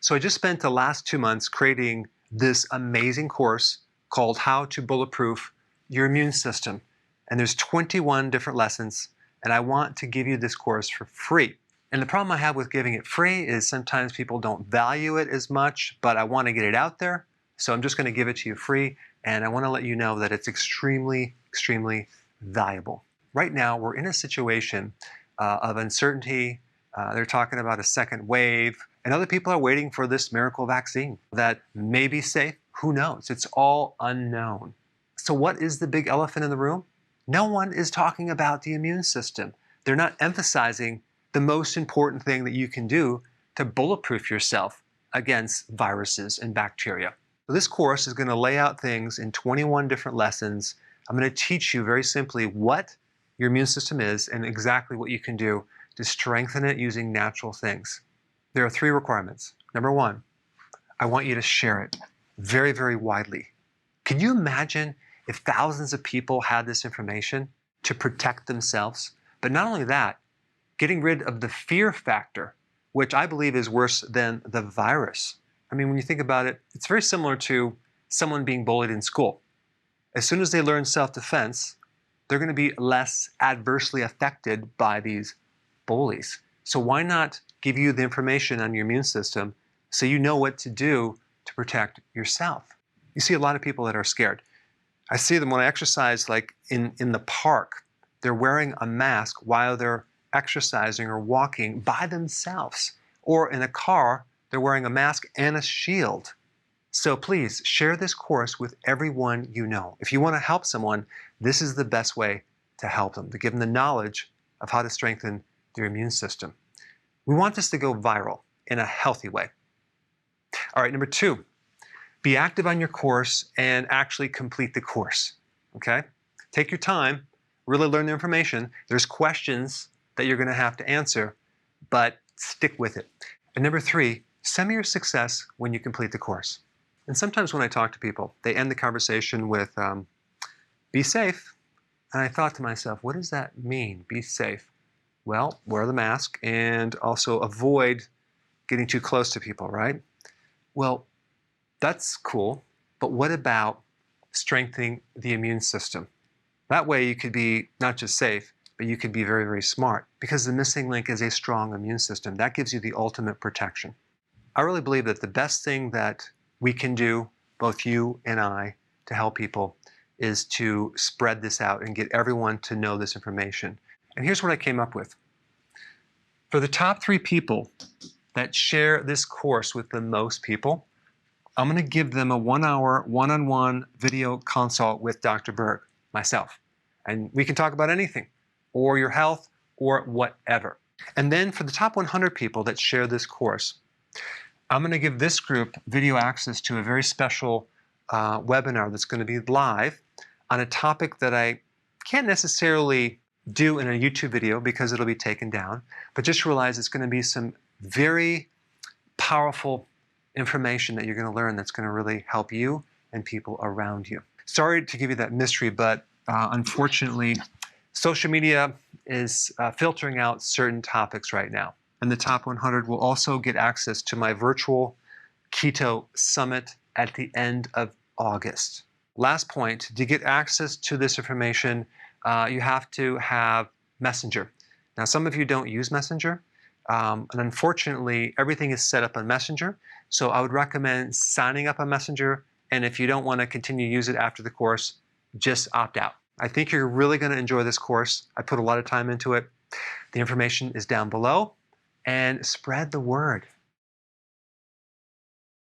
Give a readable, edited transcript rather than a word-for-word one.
So I just spent the last 2 months creating this amazing course called How to Bulletproof Your Immune System. And there's 21 different lessons, and I want to give you this course for free. And the problem I have with giving it free is sometimes people don't value it as much, but I want to get it out there. So I'm just going to give it to you free, and I want to let you know that it's extremely, extremely valuable. Right now, we're in a situation of uncertainty. They're talking about a second wave, and other people are waiting for this miracle vaccine that may be safe. Who knows? It's all unknown. So what is the big elephant in the room? No one is talking about the immune system. They're not emphasizing the most important thing that you can do to bulletproof yourself against viruses and bacteria. So this course is going to lay out things in 21 different lessons. I'm going to teach you very simply what your immune system is and exactly what you can do to strengthen it using natural things. There are 3 requirements. Number 1, I want you to share it very, very widely. Can you imagine if thousands of people had this information to protect themselves? But not only that, getting rid of the fear factor, which I believe is worse than the virus. I mean, when you think about it, it's very similar to someone being bullied in school. As soon as they learn self-defense, they're going to be less adversely affected by these bullies. So why not give you the information on your immune system so you know what to do to protect yourself? You see a lot of people that are scared. I see them when I exercise, like in the park. They're wearing a mask while they're exercising or walking by themselves. Or in a car, they're wearing a mask and a shield. So please share this course with everyone you know. If you want to help someone, this is the best way to help them, to give them the knowledge of how to strengthen their immune system. We want this to go viral in a healthy way. All right, number 2, be active on your course and actually complete the course, okay? Take your time, really learn the information. There's questions that you're going to have to answer, but stick with it. And number 3, send me your success when you complete the course. And sometimes when I talk to people, they end the conversation with, be safe. And I thought to myself, what does that mean, be safe? Well, wear the mask and also avoid getting too close to people, right? Well, that's cool, but what about strengthening the immune system? That way you could be not just safe, but you could be very, very smart, because the missing link is a strong immune system. That gives you the ultimate protection. I really believe that the best thing that we can do, both you and I, to help people is to spread this out and get everyone to know this information. And here's what I came up with. For the top 3 people that share this course with the most people, I'm going to give them a 1-hour, one-on-one video consult with Dr. Berg, myself. And we can talk about anything, or your health, or whatever. And then for the top 100 people that share this course, I'm going to give this group video access to a very special webinar that's going to be live on a topic that I can't necessarily do in a YouTube video because it'll be taken down, but just realize it's going to be some very powerful information that you're going to learn that's going to really help you and people around you. Sorry to give you that mystery, but unfortunately, social media is filtering out certain topics right now. And the top 100 will also get access to my virtual Keto Summit at the end of August. Last point, to get access to this information, you have to have Messenger. Now, some of you don't use Messenger, and unfortunately, everything is set up on Messenger. So I would recommend signing up on Messenger, and if you don't want to continue to use it after the course, just opt out. I think you're really going to enjoy this course. I put a lot of time into it. The information is down below, and spread the word.